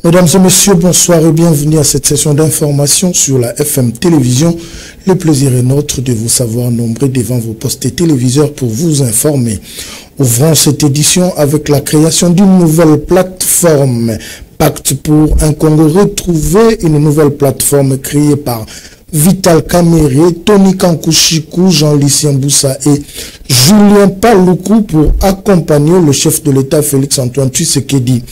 Mesdames et messieurs, bonsoir et bienvenue à cette session d'information sur la FM Télévision. Le plaisir est nôtre de vous savoir nombreux devant vos postes et téléviseurs pour vous informer. Ouvrons cette édition avec la création d'une nouvelle plateforme. Pacte pour un Congo retrouvé, une nouvelle plateforme créée par Vital Kamerhe, Tony Kankushiku, Jean-Lucien Boussa et Julien Paluku pour accompagner le chef de l'État Félix-Antoine Tshisekedi.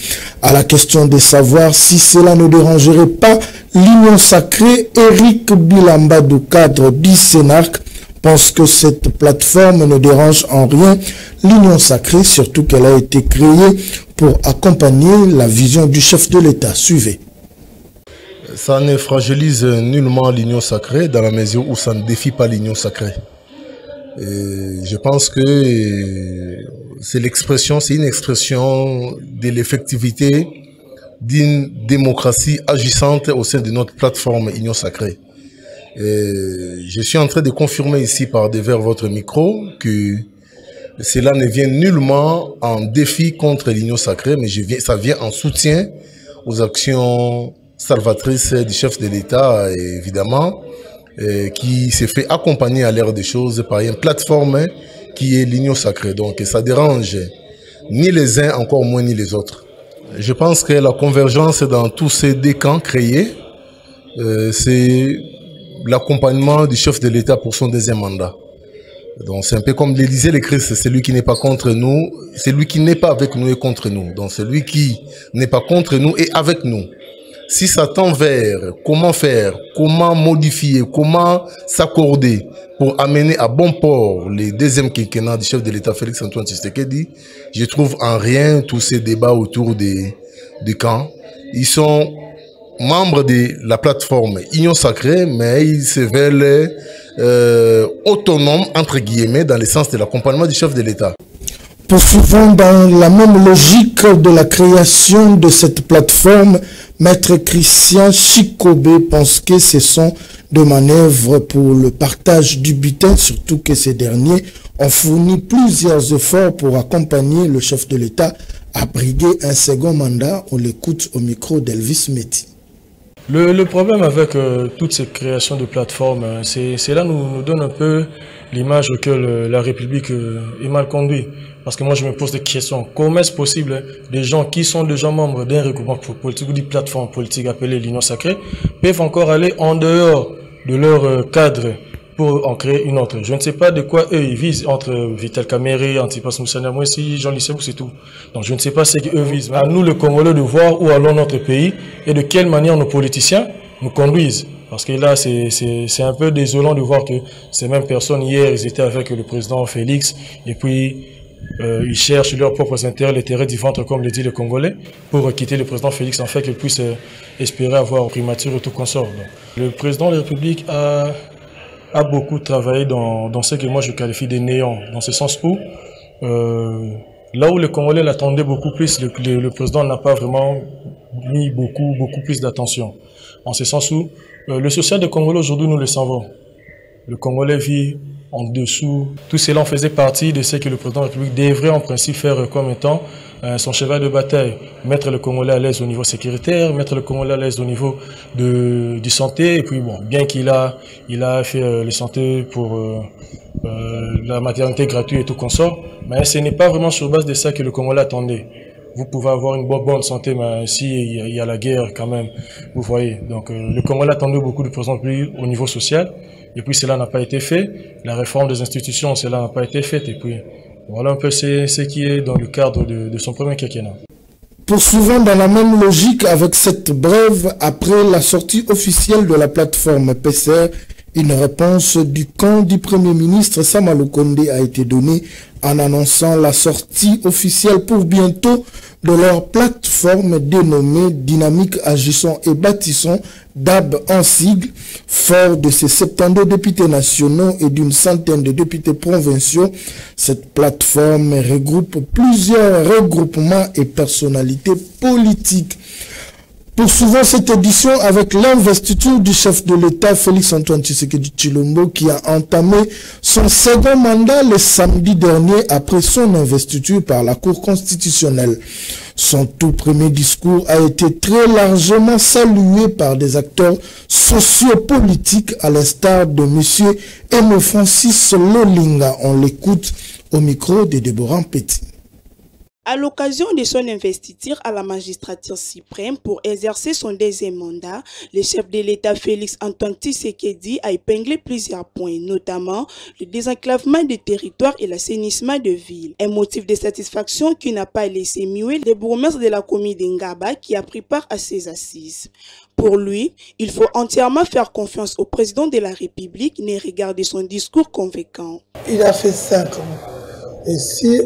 À la question de savoir si cela ne dérangerait pas l'Union sacrée, Eric Bilamba du cadre du Sénarc pense que cette plateforme ne dérange en rien l'Union sacrée, surtout qu'elle a été créée pour accompagner la vision du chef de l'État. Suivez. Ça ne fragilise nullement l'union sacrée dans la mesure où ça ne défie pas l'union sacrée. Et je pense que c'est une expression de l'effectivité d'une démocratie agissante au sein de notre plateforme Union Sacrée. Et je suis en train de confirmer ici par devers votre micro que cela ne vient nullement en défi contre l'Union Sacrée, mais ça vient en soutien aux actions salvatrice du chef de l'État, évidemment, qui s'est fait accompagner à l'ère des choses par une plateforme qui est l'Union Sacrée. Donc ça dérange ni les uns, encore moins ni les autres. Je pense que la convergence dans tous ces deux camps créés, c'est l'accompagnement du chef de l'État pour son deuxième mandat. Donc c'est un peu comme l'Élysée le Christ, c'est lui qui n'est pas contre nous, c'est lui qui n'est pas avec nous et contre nous. Donc c'est lui qui n'est pas contre nous et avec nous. Si ça tend vers comment faire, comment modifier, comment s'accorder pour amener à bon port les deuxièmes quinquennats du chef de l'État Félix-Antoine Tshisekedi, je trouve en rien tous ces débats autour du camp. Ils sont membres de la plateforme Union Sacrée, mais ils se veulent autonomes, entre guillemets, dans le sens de l'accompagnement du chef de l'État. Poursuivons dans la même logique de la création de cette plateforme, Maître Christian Chikobe pense que ce sont des manœuvres pour le partage du butin, surtout que ces derniers ont fourni plusieurs efforts pour accompagner le chef de l'État à briguer un second mandat. On l'écoute au micro d'Elvis Meti. Le problème avec toutes ces créations de plateformes, c'est là nous donne un peu l'image que la République est mal conduite. Parce que moi, je me pose des questions. Comment est-ce possible des gens qui sont déjà membres d'un regroupement politique ou d'une plateforme politique appelée l'Union Sacrée peuvent encore aller en dehors de leur cadre pour en créer une autre? Je ne sais pas de quoi eux ils visent entre Vital Kamerhe, Antipas Moussana, moi aussi, Jean-Lucien Boussa, c'est tout. Donc je ne sais pas ce qu'eux visent. À nous, le Congolais, de voir où allons notre pays et de quelle manière nos politiciens nous conduisent. Parce que là, c'est un peu désolant de voir que ces mêmes personnes, hier, ils étaient avec le président Félix, et puis ils cherchent leurs propres intérêts, l'intérêt du ventre, comme le dit le Congolais, pour quitter le président Félix, en fait, qu'ils puissent espérer avoir primature et tout consort. Donc, le président de la République a beaucoup travaillé dans ce que moi je qualifie de néant, dans ce sens où, là où le Congolais l'attendait beaucoup plus, le président n'a pas vraiment mis beaucoup plus d'attention. En ce sens où, le social des Congolais aujourd'hui, nous le savons. Le Congolais vit en dessous. Tout cela en faisait partie de ce que le président de la République devrait en principe faire comme étant son cheval de bataille. Mettre le Congolais à l'aise au niveau sécuritaire, mettre le Congolais à l'aise au niveau du santé. Et puis bon, bien qu'il a fait le santé pour la maternité gratuite et tout consort, mais ce n'est pas vraiment sur base de ça que le Congolais attendait. Vous pouvez avoir une bonne santé, mais si il y a la guerre quand même, vous voyez. Donc le Congolais attendait beaucoup du président au niveau social, et puis cela n'a pas été fait. La réforme des institutions, cela n'a pas été fait, et puis voilà un peu ce qui est dans le cadre de son premier quinquennat. Poursuivons dans la même logique avec cette brève après la sortie officielle de la plateforme PCR. Une réponse du camp du Premier ministre Sama Lukonde a été donnée en annonçant la sortie officielle pour bientôt de leur plateforme dénommée Dynamique Agissons et Bâtissons, DAB en sigle. Fort de ses 72 députés nationaux et d'une centaine de députés provinciaux, cette plateforme regroupe plusieurs regroupements et personnalités politiques. Poursuivons cette édition avec l'investiture du chef de l'État Félix-Antoine Tshisekedi Tshilombo qui a entamé son second mandat le samedi dernier après son investiture par la Cour constitutionnelle. Son tout premier discours a été très largement salué par des acteurs sociopolitiques à l'instar de M. Aimé Francis Lolinga. On l'écoute au micro de Déborah Petit. À l'occasion de son investiture à la magistrature suprême pour exercer son deuxième mandat, le chef de l'État Félix-Antoine Tshisekedi a épinglé plusieurs points, notamment le désenclavement des territoires et l'assainissement de villes. Un motif de satisfaction qui n'a pas laissé muer le bourgmestre de la commune d'Ngaba qui a pris part à ces assises. Pour lui, il faut entièrement faire confiance au président de la République, ne regarder son discours convaincant. Il a fait 5 ans. Et si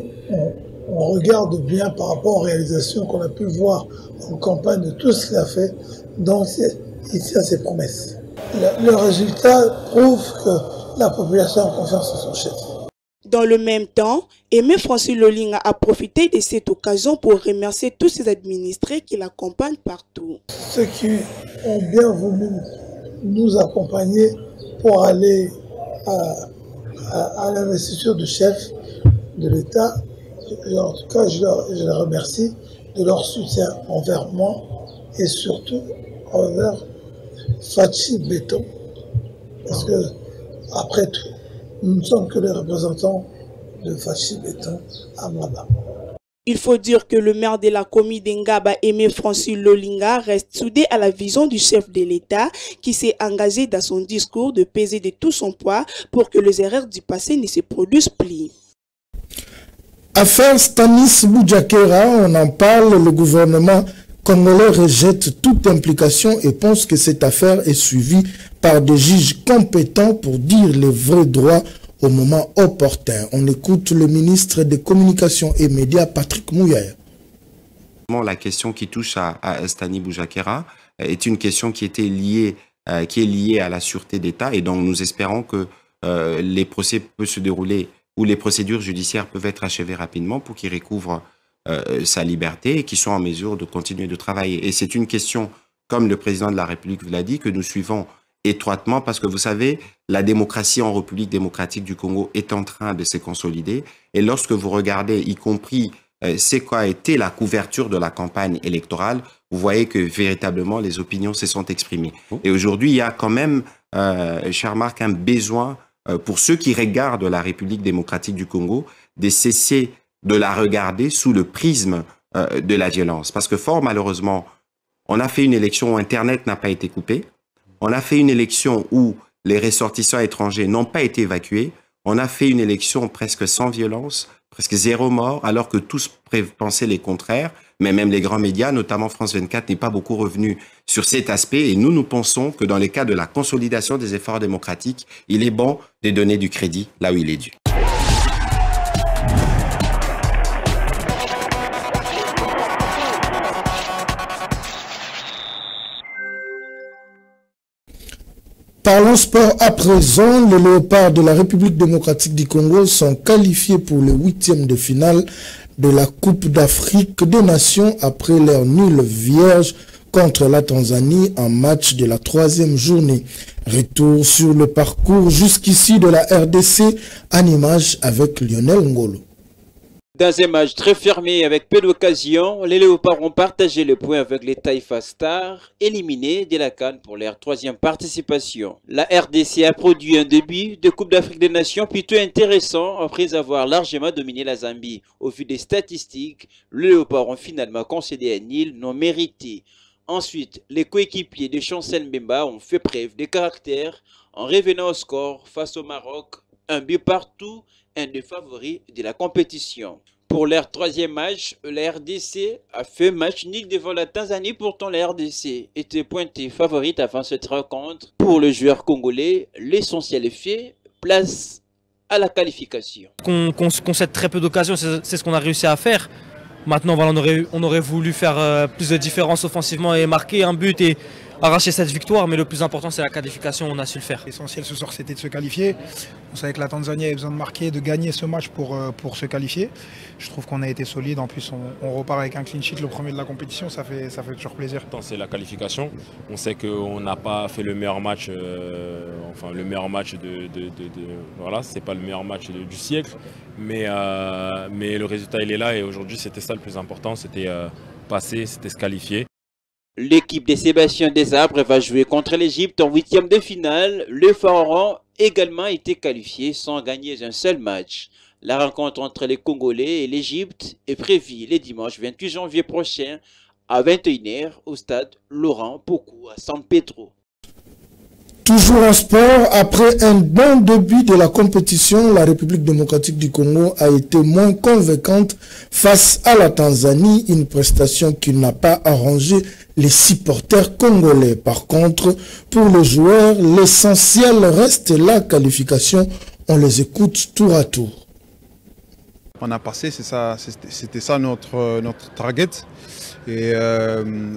on regarde bien par rapport aux réalisations qu'on a pu voir en campagne de tout ce qu'il a fait, donc il tient ses promesses. Le résultat prouve que la population a confiance en son chef. Dans le même temps, Aimé Francis Lolinga a profité de cette occasion pour remercier tous ses administrés qui l'accompagnent partout. Ceux qui ont bien voulu nous accompagner pour aller à l'investiture du chef de l'État, en tout cas, je les remercie de leur soutien envers moi et surtout envers Fachi Béton. Parce que, après tout, nous ne sommes que les représentants de Fachi Béton à Maba. Il faut dire que le maire de la commune d'Ngaba, Aimé Francis Lolinga, reste soudé à la vision du chef de l'État qui s'est engagé dans son discours de peser de tout son poids pour que les erreurs du passé ne se produisent plus. Affaire Stanis Boujakera, on en parle, le gouvernement congolais rejette toute implication et pense que cette affaire est suivie par des juges compétents pour dire les vrais droits au moment opportun. On écoute le ministre des Communications et Médias, Patrick Mouillère. La question qui touche à Stanis Boujakera est une question qui est liée à la sûreté d'État et donc nous espérons que les procès peuvent se dérouler où les procédures judiciaires peuvent être achevées rapidement pour qu'il recouvre sa liberté et qu'il soit en mesure de continuer de travailler. Et c'est une question, comme le président de la République l'a dit, que nous suivons étroitement parce que vous savez, la démocratie en République démocratique du Congo est en train de se consolider. Et lorsque vous regardez, y compris c'est quoi a été la couverture de la campagne électorale, vous voyez que véritablement les opinions se sont exprimées. Et aujourd'hui, il y a quand même, cher Marc, un besoin pour ceux qui regardent la République démocratique du Congo, de cesser de la regarder sous le prisme de la violence. Parce que fort malheureusement, on a fait une élection où Internet n'a pas été coupé. On a fait une élection où les ressortissants étrangers n'ont pas été évacués. On a fait une élection presque sans violence, presque 0 mort, alors que tous pensaient les contraires. Mais même les grands médias, notamment France 24, n'est pas beaucoup revenu sur cet aspect. Et nous pensons que dans le cas de la consolidation des efforts démocratiques, il est bon de donner du crédit là où il est dû. Parlons sport à présent. Les Léopards de la République démocratique du Congo sont qualifiés pour le 8e de finale de la Coupe d'Afrique des Nations après leur nul vierge contre la Tanzanie en match de la 3e journée. Retour sur le parcours jusqu'ici de la RDC en image avec Lionel Ngolo. Dans un match très fermé avec peu d'occasions, les Léopards ont partagé le point avec les Taifa Stars, éliminés de la CAN pour leur 3e participation. La RDC a produit un début de Coupe d'Afrique des Nations plutôt intéressant après avoir largement dominé la Zambie. Au vu des statistiques, les Léopards ont finalement concédé un nul non mérité. Ensuite, les coéquipiers de Chancel Mbemba ont fait preuve de caractère en revenant au score face au Maroc, un but partout, un des favoris de la compétition. Pour leur 3e match, la RDC a fait match nul devant la Tanzanie. Pourtant, la RDC était pointée favorite avant cette rencontre. Pour le joueur congolais, l'essentiel est fait, place à la qualification. Qu'on concède très peu d'occasions, c'est ce qu'on a réussi à faire. Maintenant, voilà, on aurait voulu faire plus de différence offensivement et marquer un but et arracher cette victoire, mais le plus important c'est la qualification, on a su le faire. L'essentiel ce soir c'était de se qualifier. On savait que la Tanzanie avait besoin de marquer, de gagner ce match pour se qualifier. Je trouve qu'on a été solide, en plus on repart avec un clean sheet, le premier de la compétition, ça fait toujours plaisir. C'est la qualification, on sait qu'on n'a pas fait le meilleur match, le meilleur match voilà, c'est pas le meilleur match du siècle, mais le résultat il est là et aujourd'hui c'était ça le plus important, c'était passer, c'était se qualifier. L'équipe de Sébastien Desarbres va jouer contre l'Égypte en 8e de finale. Le Pharaon également été qualifié sans gagner un seul match. La rencontre entre les Congolais et l'Égypte est prévue le dimanche 28 janvier prochain à 21h au stade Laurent Pokou à San Pedro. Toujours en sport, après un bon début de la compétition, la République démocratique du Congo a été moins convaincante face à la Tanzanie, une prestation qui n'a pas arrangé les supporters congolais. Par contre, pour les joueurs, l'essentiel reste la qualification. On les écoute tour à tour. On a passé, c'était ça notre target. Et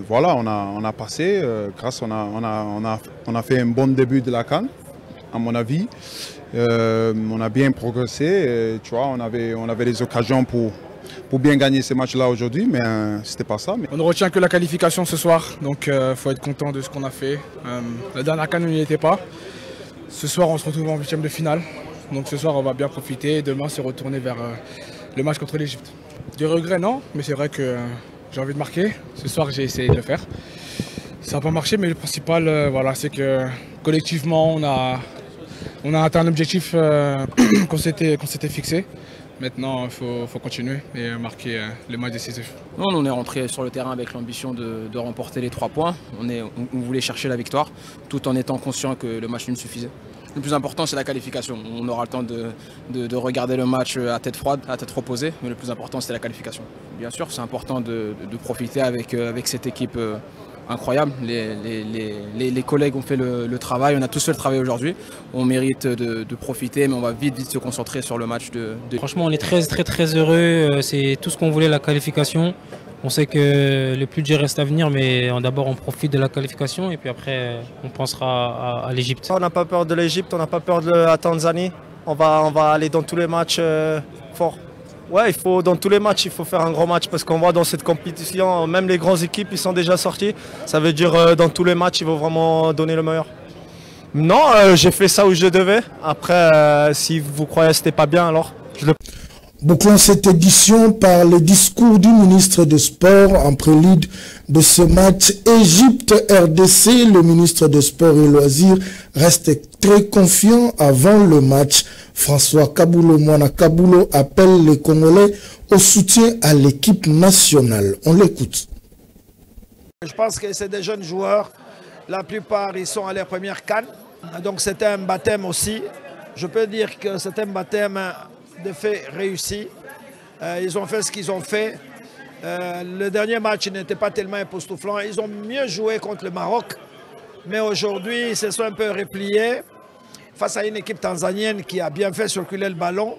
voilà, on a passé, on a fait un bon début de la CAN, à mon avis. On a bien progressé, tu vois, on avait des occasions pour bien gagner ces matchs-là aujourd'hui, mais c'était pas ça. On ne retient que la qualification ce soir, donc il faut être content de ce qu'on a fait. La dernière CAN, on n'y était pas. Ce soir, on se retrouve en 8e de finale. Donc ce soir, on va bien profiter et demain se retourner vers le match contre l'Égypte. Du regret, non, mais c'est vrai que j'ai envie de marquer. Ce soir, j'ai essayé de le faire. Ça n'a pas marché, mais le principal, voilà, c'est que collectivement, on a atteint un objectif qu'on s'était fixé. Maintenant, il faut continuer et marquer le match décisif. On est rentré sur le terrain avec l'ambition de remporter les 3 points. On voulait chercher la victoire, tout en étant conscient que le match nul suffisait. Le plus important, c'est la qualification. On aura le temps de regarder le match à tête froide, à tête reposée, mais le plus important, c'est la qualification. Bien sûr, c'est important de profiter avec cette équipe incroyable. Les collègues ont fait le travail, on a tous fait le travail aujourd'hui. On mérite de profiter, mais on va vite se concentrer sur le match de... Franchement, on est très heureux. C'est tout ce qu'on voulait, la qualification. On sait que le plus dur reste à venir, mais d'abord on profite de la qualification et puis après on pensera à l'Égypte. On n'a pas peur de l'Égypte, on n'a pas peur de la Tanzanie. On va aller dans tous les matchs forts. Ouais, dans tous les matchs, il faut faire un gros match parce qu'on voit dans cette compétition, même les grandes équipes, ils sont déjà sortis. Ça veut dire dans tous les matchs, il faut vraiment donner le meilleur. Non, j'ai fait ça où je devais. Après, si vous croyez que c'était pas bien, alors je le... Bouclons cette édition par le discours du ministre des Sports en prélude de ce match Égypte-RDC. Le ministre des Sports et Loisirs reste très confiant avant le match. François Kaboulo Mwana Kaboulo appelle les Congolais au soutien à l'équipe nationale. On l'écoute. Je pense que c'est des jeunes joueurs. La plupart, ils sont à leur première CAN. Donc c'était un baptême aussi. Je peux dire que c'est un baptême de fait réussi. Ils ont fait ce qu'ils ont fait. Le dernier match n'était pas tellement époustouflant. Ils ont mieux joué contre le Maroc. Mais aujourd'hui, ils se sont un peu repliés face à une équipe tanzanienne qui a bien fait circuler le ballon,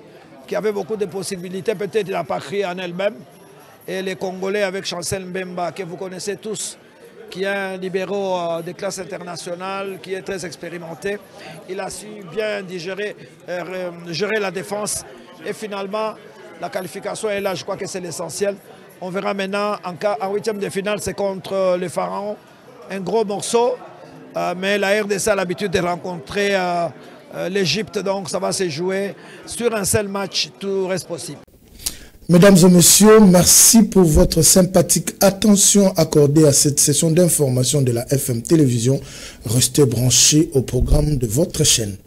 qui avait beaucoup de possibilités. Peut-être il n'a pas crié en elle-même. Et les Congolais avec Chancel Mbemba, que vous connaissez tous, qui est un libéraux de classe internationale, qui est très expérimenté. Il a su bien gérer la défense. Et finalement, la qualification est là, je crois que c'est l'essentiel. On verra maintenant, en 8e de finale, c'est contre le Pharaon. Un gros morceau, mais la RDC a l'habitude de rencontrer l'Égypte, donc ça va se jouer sur un seul match, tout reste possible. Mesdames et messieurs, merci pour votre sympathique attention accordée à cette session d'information de la FM Télévision. Restez branchés au programme de votre chaîne.